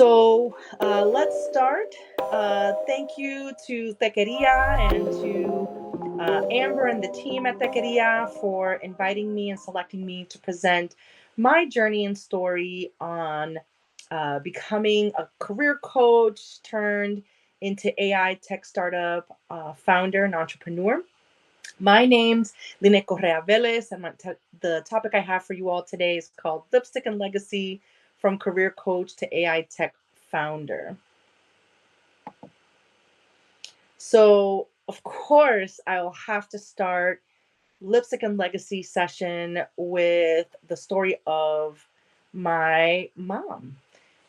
Let's start. Thank you to Techqueria and to Amber and the team at Techqueria for inviting me and selecting me to present my journey and story on becoming a career coach turned into AI Tech Startup founder and entrepreneur. My name's Lynette Correa-Vélez, and the topic I have for you all today is called Lipstick and Legacy from Career Coach to AI Tech Founder. So, of course, I'll have to start Lipstick and Legacy session with the story of my mom.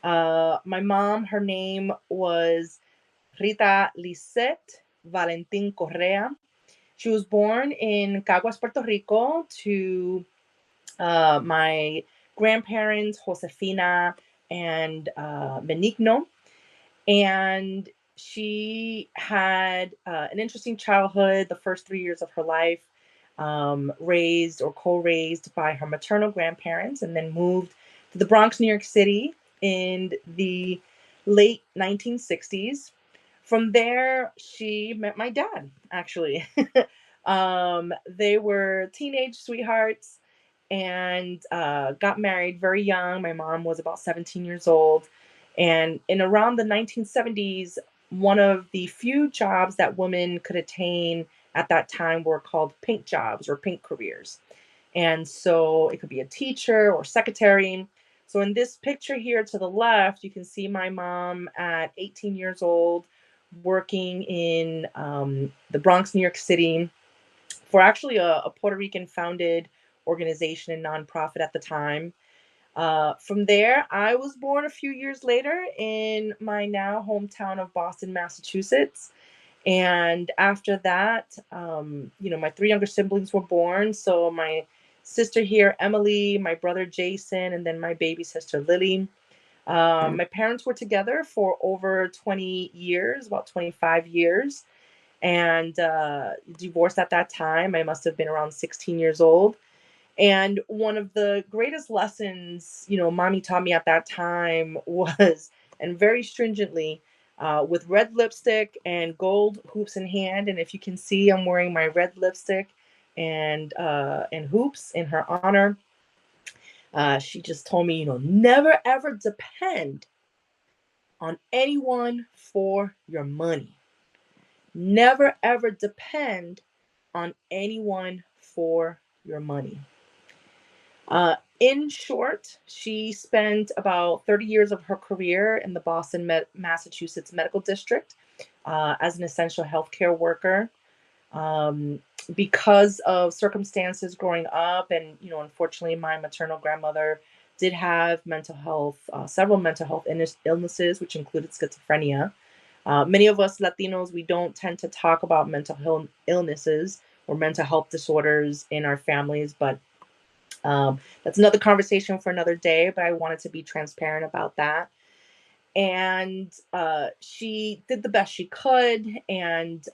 My mom, her name was Rita Lisette Valentin Correa. She was born in Caguas, Puerto Rico, to my grandparents, Josefina and Benigno. And she had an interesting childhood, the first 3 years of her life, raised or co-raised by her maternal grandparents, and then moved to the Bronx, New York City in the late 1960s. From there, she met my dad, actually. They were teenage sweethearts and got married very young. My mom was about 17 years old. And in around the 1970s, one of the few jobs that women could attain at that time were called pink jobs or pink careers. And so it could be a teacher or secretary. So in this picture here to the left, you can see my mom at 18 years old working in the Bronx, New York City for actually a Puerto Rican founded organization and nonprofit at the time. From there, I was born a few years later in my now hometown of Boston, Massachusetts. And after that, my three younger siblings were born. So my sister here, Emily, my brother Jason, and then my baby sister Lily. My parents were together for over 20 years, about 25 years, and divorced at that time. I must have been around 16 years old. And one of the greatest lessons, mommy taught me at that time was, and very stringently, with red lipstick and gold hoops in hand. And if you can see, I'm wearing my red lipstick and hoops in her honor. She just told me, never ever depend on anyone for your money. Never ever depend on anyone for your money. In short, she spent about 30 years of her career in the Boston, Massachusetts Medical District as an essential healthcare worker. Because of circumstances growing up, and unfortunately, my maternal grandmother did have mental health, several mental health illnesses, which included schizophrenia. Many of us Latinos, we don't tend to talk about mental illnesses or mental health disorders in our families, but that's another conversation for another day. But I wanted to be transparent about that. And she did the best she could. And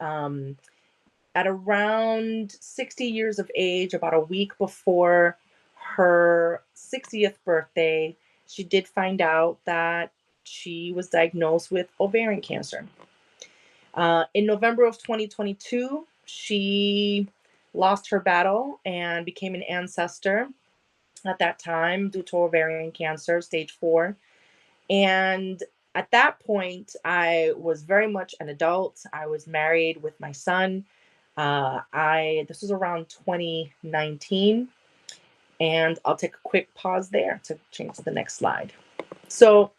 at around 60 years of age, about a week before her 60th birthday, she did find out that she was diagnosed with ovarian cancer. In November of 2022, she lost her battle and became an ancestor at that time due to ovarian cancer, stage 4. And at that point, I was very much an adult. I was married with my son. This was around 2019, and I'll take a quick pause there to change to the next slide. So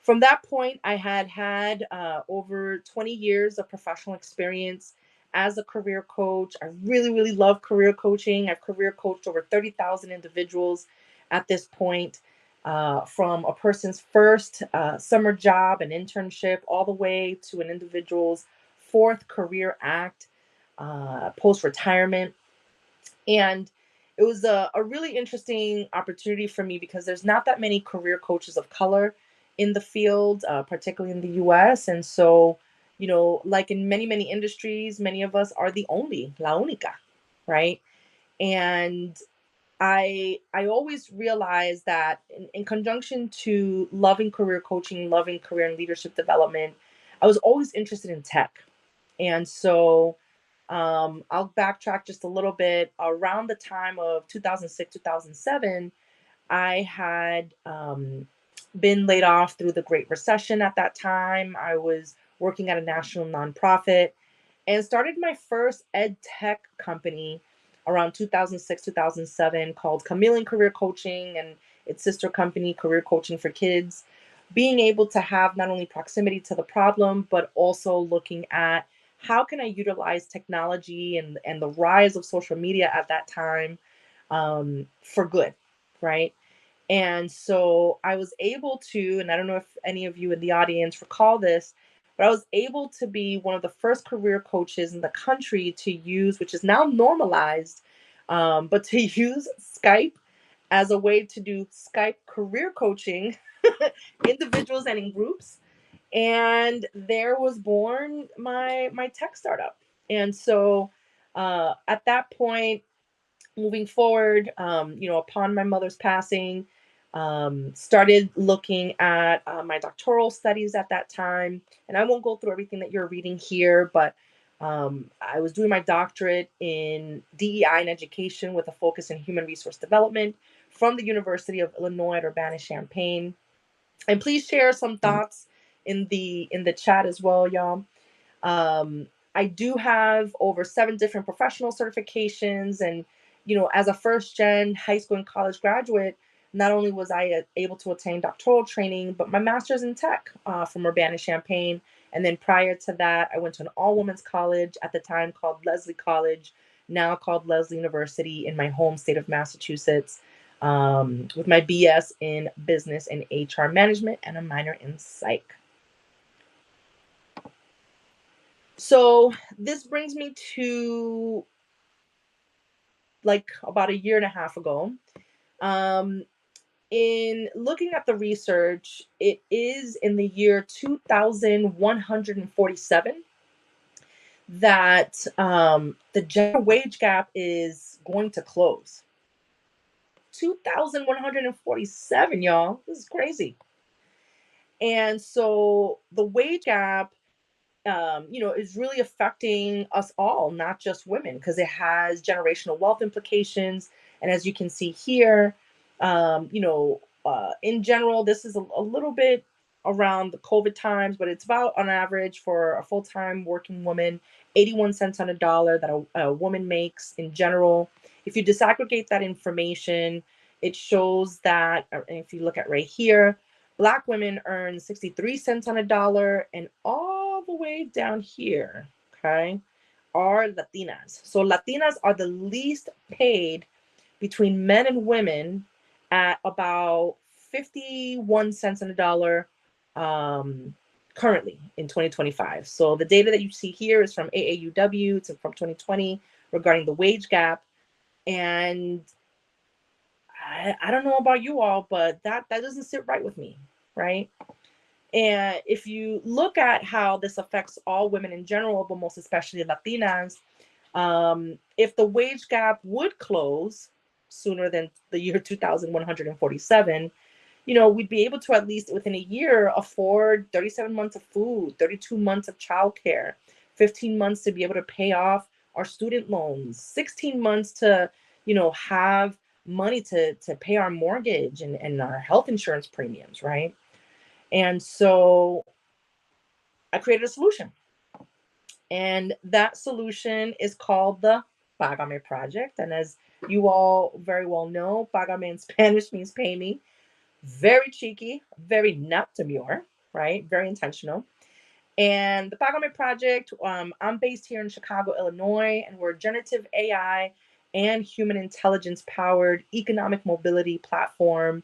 from that point, I had over 20 years of professional experience as a career coach. I really, really love career coaching. I've career coached over 30,000 individuals at this point, from a person's first summer job and internship all the way to an individual's fourth career act, post-retirement. And it was a really interesting opportunity for me because there's not that many career coaches of color in the field, particularly in the US. And so, like in many, many industries, many of us are the only, la única, right? And I always realized that in conjunction to loving career coaching, loving career and leadership development, I was always interested in tech. And so I'll backtrack just a little bit. Around the time of 2006, 2007, I had been laid off through the Great Recession at that time. I was working at a national nonprofit and started my first ed tech company around 2006, 2007 called Chameleon Career Coaching and its sister company, Career Coaching for Kids. Being able to have not only proximity to the problem, but also looking at how can I utilize technology and the rise of social media at that time for good, right? And so I was able to, and I don't know if any of you in the audience recall this, but I was able to be one of the first career coaches in the country to use, which is now normalized, but to use Skype as a way to do Skype career coaching, individuals and in groups. And there was born my tech startup. And so at that point, moving forward, upon my mother's passing, started looking at my doctoral studies at that time. And I won't go through everything that you're reading here, but I was doing my doctorate in DEI and education with a focus in human resource development from the University of Illinois at Urbana-Champaign. And please share some thoughts in the chat as well, y'all. Um, I do have over 7 different professional certifications. And, as a first gen high school and college graduate, not only was I able to attain doctoral training, but my master's in tech from Urbana Champaign. And then prior to that, I went to an all women's college at the time called Leslie College, now called Leslie University in my home state of Massachusetts, with my BS in business and HR management and a minor in psych. So this brings me to like about a year and a half ago. Um, in looking at the research, it is in the year 2147 that the gender wage gap is going to close. 2147, y'all. This is crazy. And so the wage gap is really affecting us all, not just women, because it has generational wealth implications. And as you can see here, in general, this is a little bit around the COVID times, but it's about on average for a full time working woman, 81 cents on a dollar that a woman makes in general. If you disaggregate that information, it shows that, if you look at right here, Black women earn 63 cents on a dollar, and all the way down here, okay, are Latinas. So Latinas are the least paid between men and women at about 51 cents on a dollar currently in 2025. So the data that you see here is from AAUW, it's from 2020 regarding the wage gap. And I don't know about you all, but that doesn't sit right with me, right? And if you look at how this affects all women in general, but most especially Latinas, if the wage gap would close sooner than the year 2147, we'd be able to at least within a year afford 37 months of food, 32 months of childcare, 15 months to be able to pay off our student loans, 16 months to, have money to pay our mortgage and our health insurance premiums, right? And so I created a solution. And that solution is called the Pagame Project. And as you all very well know, Pagame in Spanish means pay me. Very cheeky, very not demure, right? Very intentional. And the Pagame Project, I'm based here in Chicago, Illinois, and we're a generative AI and human intelligence powered economic mobility platform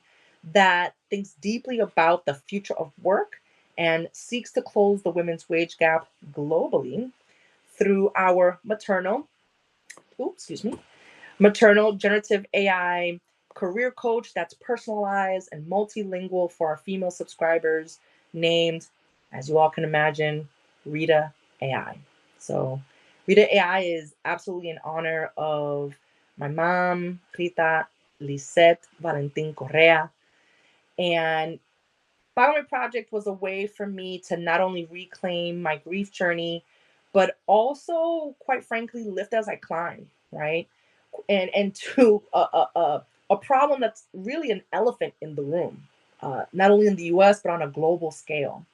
that thinks deeply about the future of work and seeks to close the women's wage gap globally through our maternal generative AI career coach that's personalized and multilingual for our female subscribers, named, as you all can imagine, Rita AI. So, Rita AI is absolutely in honor of my mom, Rita, Lisette Valentin Correa. And Pagame Project was a way for me to not only reclaim my grief journey, but also, quite frankly, lift as I climb, right? And to a problem that's really an elephant in the room, not only in the U.S. but on a global scale.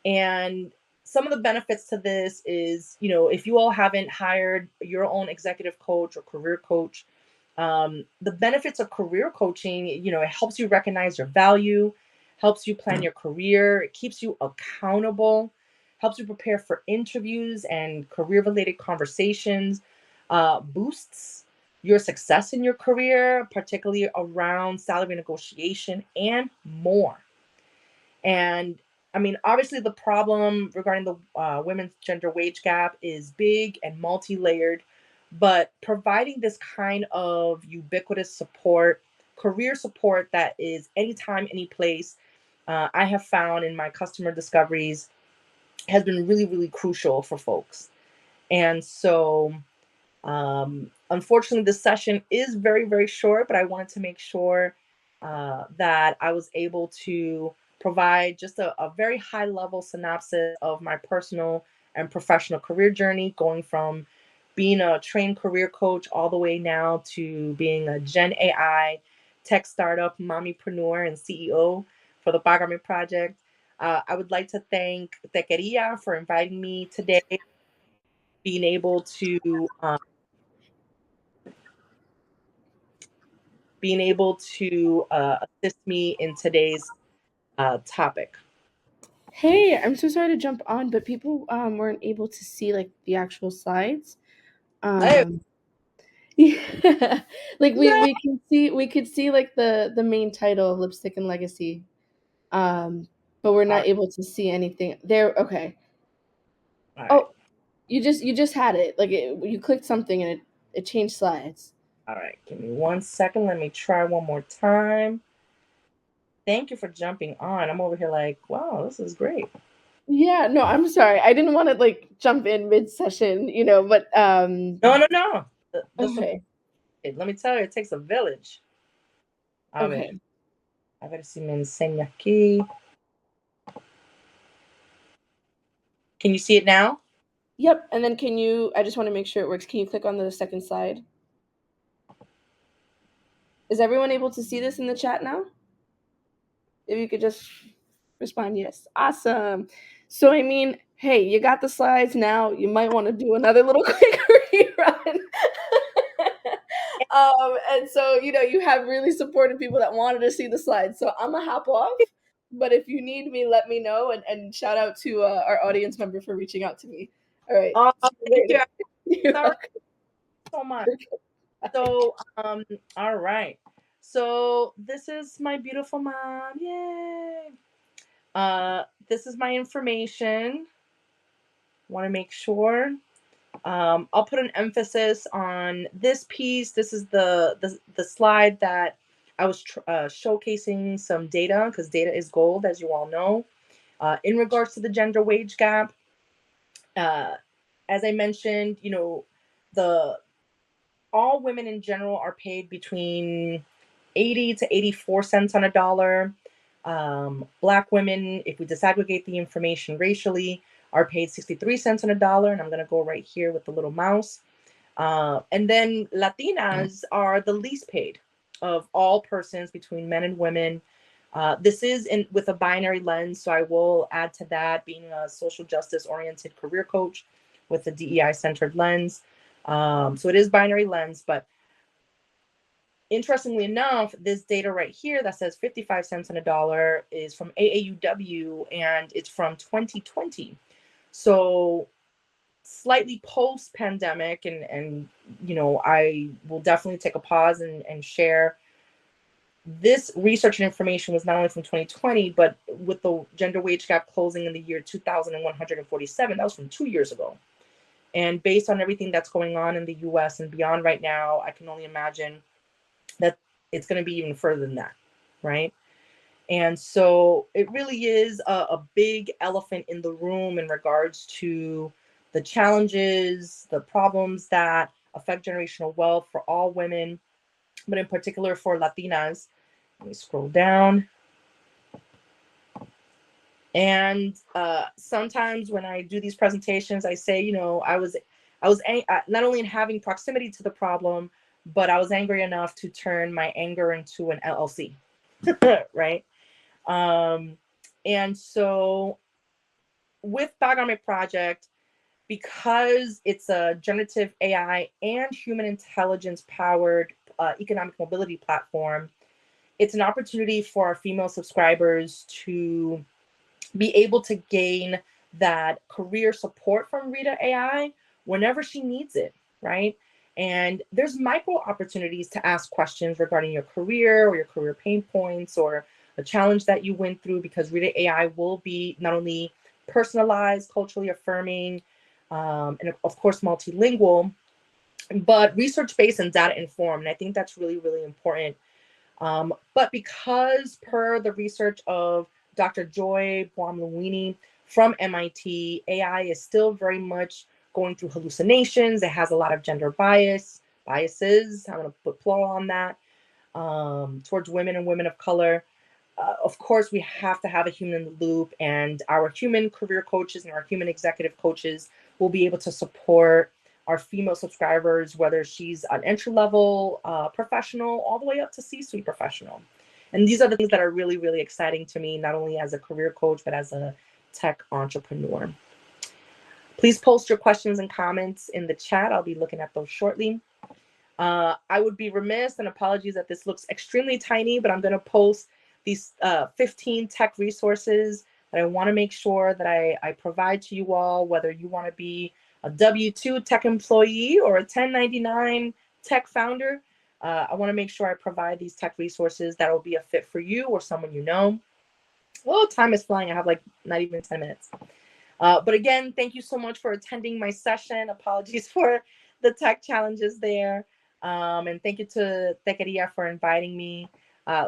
And some of the benefits to this is, if you all haven't hired your own executive coach or career coach, the benefits of career coaching, it helps you recognize your value, helps you plan your career, it keeps you accountable, helps you prepare for interviews and career related conversations, boosts your success in your career, particularly around salary negotiation and more. And I mean, obviously, the problem regarding the women's gender wage gap is big and multi layered, but providing this kind of ubiquitous support, career support that is anytime, any place, I have found in my customer discoveries has been really, really crucial for folks. And so, unfortunately, this session is very, very short, but I wanted to make sure that I was able to provide just a very high level synopsis of my personal and professional career journey, going from being a trained career coach all the way now to being a Gen AI tech startup mompreneur and CEO for the Pagame Project. I would like to thank Techqueria for inviting me today, being able to assist me in today's topic. Hey, I'm so sorry to jump on, but people weren't able to see like the actual slides. Hey, Um yeah. Like no. we could see like the main title of Lipstick and Legacy. But we're All not right, able to see anything. There, okay. all right, Oh, you just had it. Like you clicked something and it changed slides. all right. Give me 1 second. Let me try one more time. Thank you for jumping on. I'm over here like, wow, this is great. Yeah, no, I'm sorry. I didn't want to like jump in mid-session, but No, no, no. The support. okay. Let me tell you, it takes a village. Okay. A ver si me enseña aquí. Can you see it now? Yep, and then I just want to make sure it works. Can you click on the second slide? Is everyone able to see this in the chat now? If you could just respond yes. Awesome. So I mean, hey, you got the slides now. You might want to do another little quick rerun. And so you have really supportive people that wanted to see the slides. So I'm gonna hop off. But if you need me, let me know. And shout out to our audience member for reaching out to me. All right. Oh, See you thank you. later. You're Sorry welcome. so much. So, all right. So this is my beautiful mom. Yay. This is my information. Want to make sure. I'll put an emphasis on this piece. This is the slide that I was showcasing some data, because data is gold, as you all know. In regards to the gender wage gap, uh, as I mentioned, the all women in general are paid between 80 to 84 cents on a dollar. Black women, if we disaggregate the information racially, are paid 63 cents on a dollar. And I'm going to go right here with the little mouse. And then Latinas are the least paid of all persons between men and women. This is with a binary lens, so I will add to that, being a social justice oriented career coach with a DEI centered lens. So it is binary lens, but interestingly enough, this data right here that says 55 cents on a dollar is from AAUW, and it's from 2020. So slightly post pandemic, and I will definitely take a pause and share this research and information was not only from 2020, but with the gender wage gap closing in the year 2147, that was from 2 years ago. And based on everything that's going on in the US and beyond right now, I can only imagine that it's going to be even further than that, right? And so it really is a big elephant in the room in regards to the challenges, the problems that affect generational wealth for all women. but in particular for Latinas. Let me scroll down. And sometimes when I do these presentations, I say, you know, I was not only in having proximity to the problem, but I was angry enough to turn my anger into an LLC, right? And so with Pagame Project, because it's a generative AI and human intelligence powered economic mobility platform, it's an opportunity for our female subscribers to be able to gain that career support from Rita AI whenever she needs it, right? And there's micro opportunities to ask questions regarding your career or your career pain points or a challenge that you went through, because Rita AI will be not only personalized, culturally affirming, and of course multilingual, but research-based and data informed. And I think that's really, really important. But because per the research of Dr. Joy Buamluwini from MIT, AI is still very much going through hallucinations. It has a lot of gender biases. I'm going to put plural on that, towards women and women of color. Of course, we have to have a human in the loop, and our human career coaches and our human executive coaches will be able to support our female subscribers, whether she's an entry-level professional all the way up to C-suite professional. And these are the things that are really, really exciting to me, not only as a career coach, but as a tech entrepreneur. Please post your questions and comments in the chat. I'll be looking at those shortly. I would be remiss, and apologies that this looks extremely tiny, but I'm going to post these 15 tech resources that I want to make sure that I provide to you all, whether you want to be a W-2 tech employee or a 1099 tech founder. I want to make sure I provide these tech resources that will be a fit for you or someone you know. Oh, time is flying. I have like not even 10 minutes. But again, thank you so much for attending my session. Apologies for the tech challenges there. And thank you to Techqueria for inviting me.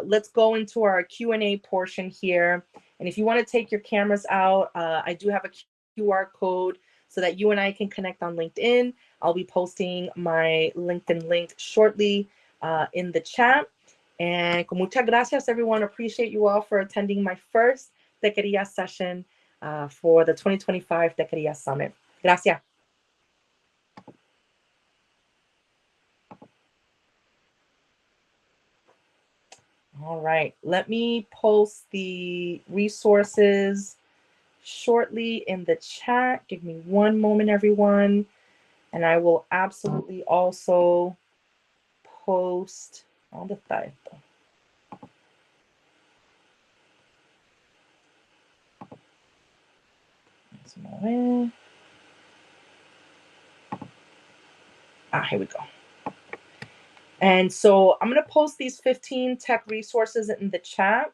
Let's go into our Q&A portion here. And if you want to take your cameras out, I do have a QR code so that you and I can connect on LinkedIn. I'll be posting my LinkedIn link shortly in the chat. And con muchas gracias, everyone. Appreciate you all for attending my first Techqueria session for the 2025 Techqueria Summit. Gracias. All right, let me post the resources shortly in the chat. Give me one moment, everyone. And I will absolutely also post all the time. Here we go. And so I'm going to post these 15 tech resources in the chat.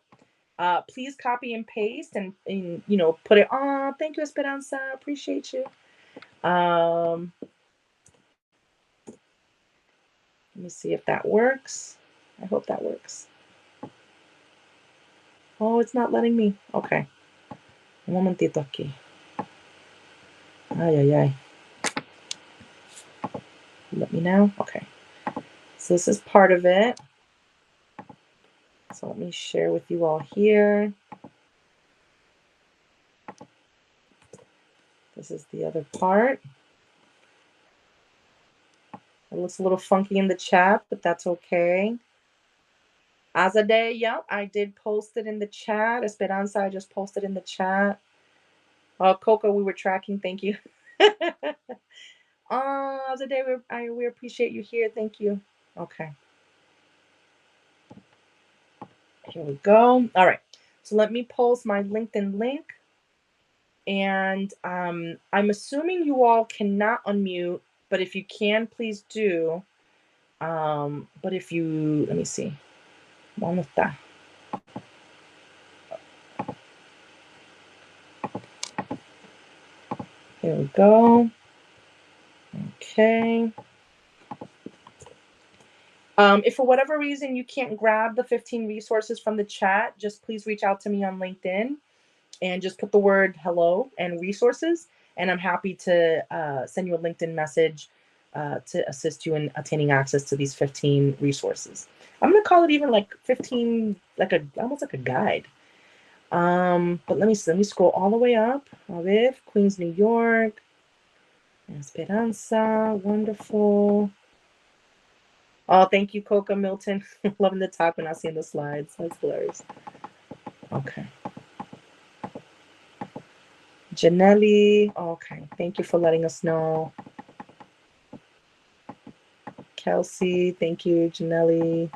Please copy and paste and you know, put it on. Thank you, Esperanza. Appreciate you. Let me see if that works. I hope that works. Oh, it's not letting me. Okay. Un momentito aquí. Ay, ay, ay. Let me know. Okay. So this is part of it. So let me share with you all here. This is the other part. It looks a little funky in the chat, but that's okay. Azadeh, yeah, I did post it in the chat. Esperanza, I just posted in the chat. Coco, we were tracking. Thank you. Azadeh, we appreciate you here. Thank you. Okay. Here we go. All right. So let me post my LinkedIn link. And I'm assuming you all cannot unmute, but if you can, please do. But if you, let me see. ¿Dónde está? Here we go. Okay. If for whatever reason you can't grab the 15 resources from the chat, just please reach out to me on LinkedIn and just put the word hello and resources. And I'm happy to send you a LinkedIn message to assist you in attaining access to these 15 resources. I'm gonna call it even like 15, almost like a guide. But let me scroll all the way up. A ver, Queens, New York. Esperanza, wonderful. Oh, thank you, Coca Milton. Loving the talk when I see the slides. That's hilarious. Okay. Janelli. Okay. Thank you for letting us know. Kelsey. Thank you, Janelli.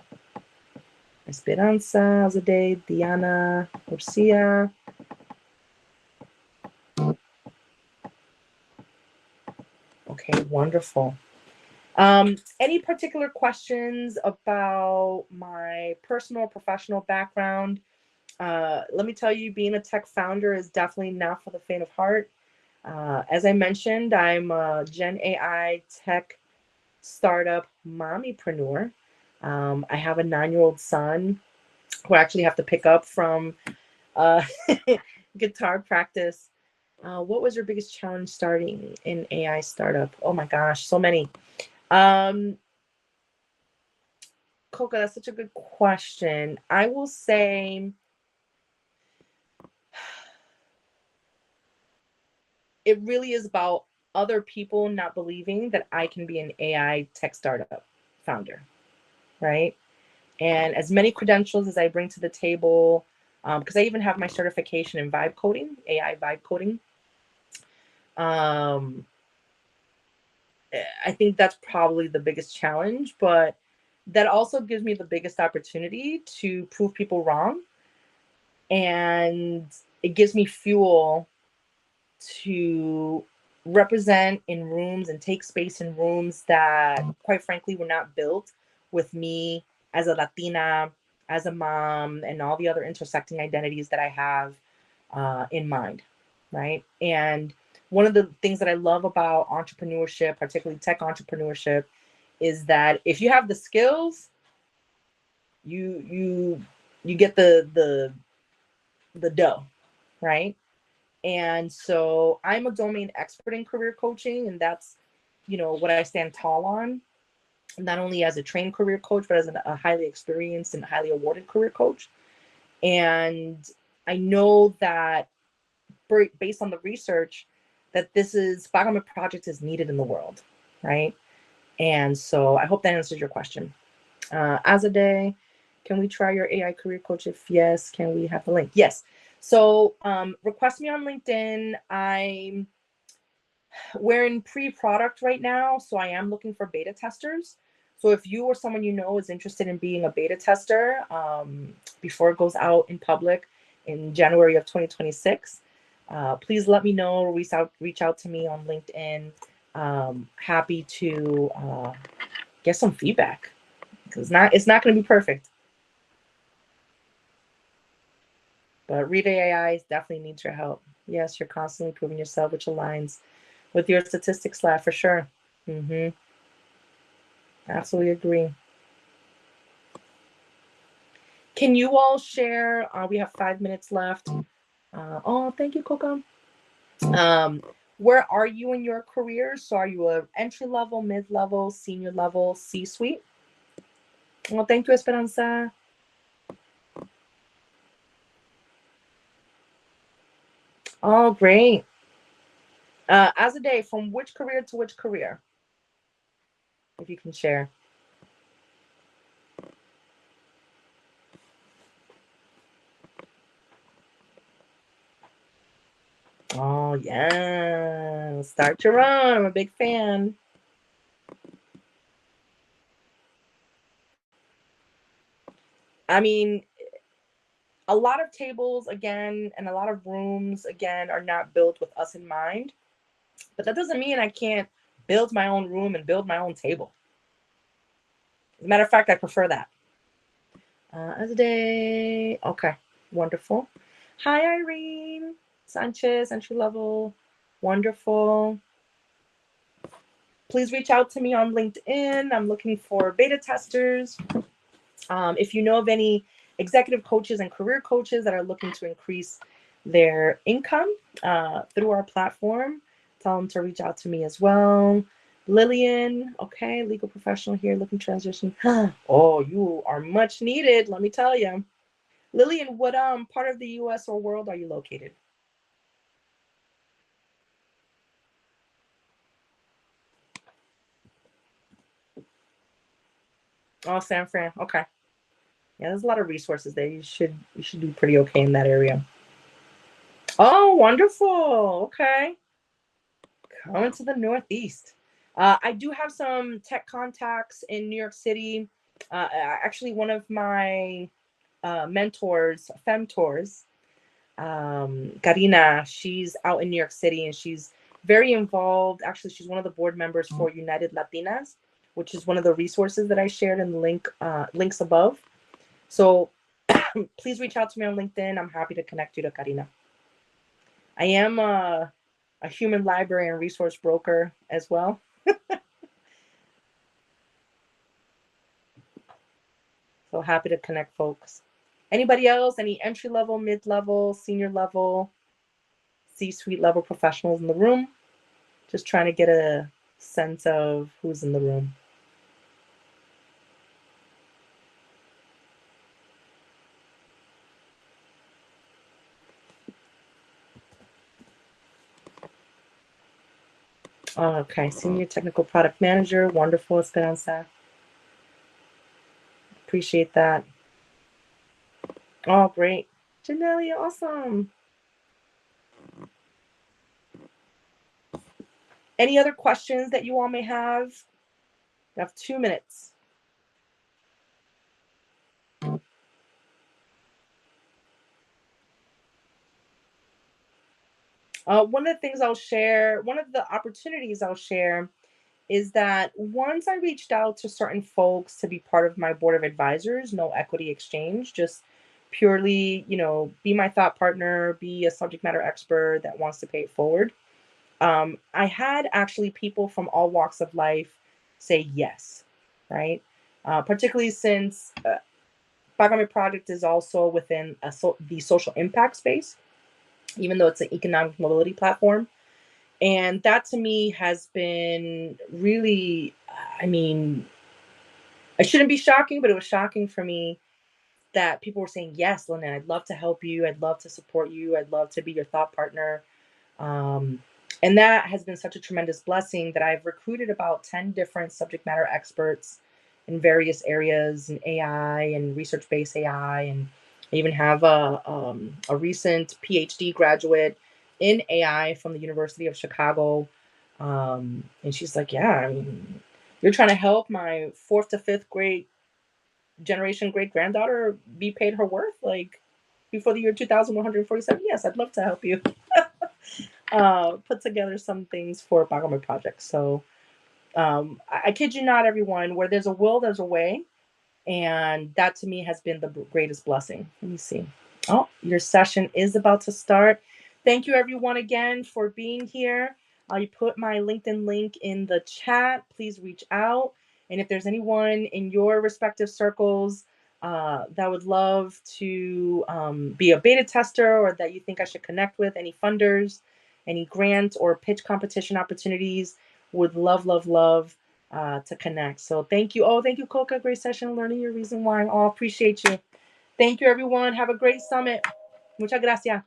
Esperanza, Azadeh, Diana, Lucia. Okay, wonderful. Any particular questions about my personal professional background? Let me tell you, being a tech founder is definitely not for the faint of heart. As I mentioned, I'm a Gen AI Tech Start-up Mompreneur. I have a 9-year-old son who I actually have to pick up from guitar practice. What was your biggest challenge starting in AI startup? Oh my gosh, so many. Coca, that's such a good question. I will say it really is about other people not believing that I can be an AI tech startup founder, right? And as many credentials as I bring to the table, because I even have my certification in vibe coding, AI vibe coding. I think that's probably the biggest challenge, but that also gives me the biggest opportunity to prove people wrong. And it gives me fuel to represent in rooms and take space in rooms that, quite frankly, were not built with me as a Latina, as a mom, and all the other intersecting identities that I have in mind, right? And one of the things that I love about entrepreneurship, particularly tech entrepreneurship, is that if you have the skills, you get the dough, right? And so I'm a domain expert in career coaching, and that's, what I stand tall on, not only as a trained career coach, but as a highly experienced and highly awarded career coach. And I know that based on the research, that Pagame Project is needed in the world, right? And so I hope that answers your question. Azadeh, can we try your AI career coach? If yes, can we have the link? Yes. So request me on LinkedIn. We're in pre-product right now, so I am looking for beta testers. So if you or someone you know is interested in being a beta tester before it goes out in public in January of 2026, please let me know or reach out to me on LinkedIn. Happy to get some feedback, because it's not going to be perfect. But Rita AI definitely needs your help. Yes, you're constantly proving yourself, which aligns with your statistics lab for sure. Absolutely agree. Can you all share? We have 5 minutes left. Oh, thank you, Coco. Where are you in your career? So are you a entry level, mid level, senior level, C-suite? Well, thank you, Esperanza. Oh, great. Azadeh, from which career to which career? If you can share. Oh, yeah. Start your run. I'm a big fan. I mean, a lot of tables, again, and a lot of rooms, again, are not built with us in mind. But that doesn't mean I can't build my own room and build my own table. As a matter of fact, I prefer that. Azadeh. Okay, wonderful. Hi, Irene Sanchez, entry level. Wonderful. Please reach out to me on LinkedIn. I'm looking for beta testers. If you know of any executive coaches and career coaches that are looking to increase their income through our platform, tell them to reach out to me as well. Lillian, okay, legal professional here, looking transition. Oh, you are much needed, let me tell you. Lillian, what part of the U.S. or world are you located? Oh, San Fran. Okay. Yeah, there's a lot of resources there. You should do pretty okay in that area. Oh, wonderful. Okay. Coming to the Northeast. I do have some tech contacts in New York City. Actually, one of my mentors, femtors, Karina, she's out in New York City and she's very involved. Actually, she's one of the board members for United Latinas, which is one of the resources that I shared in the links above. So please reach out to me on LinkedIn. I'm happy to connect you to Karina. I am a human library and resource broker as well. So happy to connect folks. Anybody else? Any entry level, mid level, senior level, C-suite level professionals in the room? Just trying to get a sense of who's in the room. Okay, senior technical product manager. Wonderful, Esperanza. Appreciate that. Oh, great. Janelia, awesome. Any other questions that you all may have? You have 2 minutes. One of the things I'll share, one of the opportunities I'll share is that once I reached out to certain folks to be part of my board of advisors, no equity exchange, just purely, be my thought partner, be a subject matter expert that wants to pay it forward. I had actually people from all walks of life say yes, right? Particularly since Pagame Project is also within the social impact space, even though it's an economic mobility platform. And that to me has been really, I mean, it shouldn't be shocking, but it was shocking for me that people were saying, yes, Lynette, I'd love to help you. I'd love to support you. I'd love to be your thought partner. Um, and that has been such a tremendous blessing that I've recruited about 10 different subject matter experts in various areas in AI and research-based AI. And I even have a recent PhD graduate in AI from the University of Chicago. And she's like, yeah, I mean, you're trying to help my fourth to fifth grade generation great granddaughter be paid her worth, like before the year 2147. Yes, I'd love to help you put together some things for Pagame Project. So I kid you not, everyone, where there's a will, there's a way. And that to me has been the greatest blessing. Let me see. Oh, your session is about to start. Thank you, everyone, again for being here. I put my LinkedIn link in the chat. Please reach out. And if there's anyone in your respective circles that would love to be a beta tester or that you think I should connect with, any funders, any grant or pitch competition opportunities, would love to connect. So thank you. Oh, thank you, Coca. Great session. Learning your reason why. Oh, appreciate you. Thank you, everyone. Have a great summit. Muchas gracias.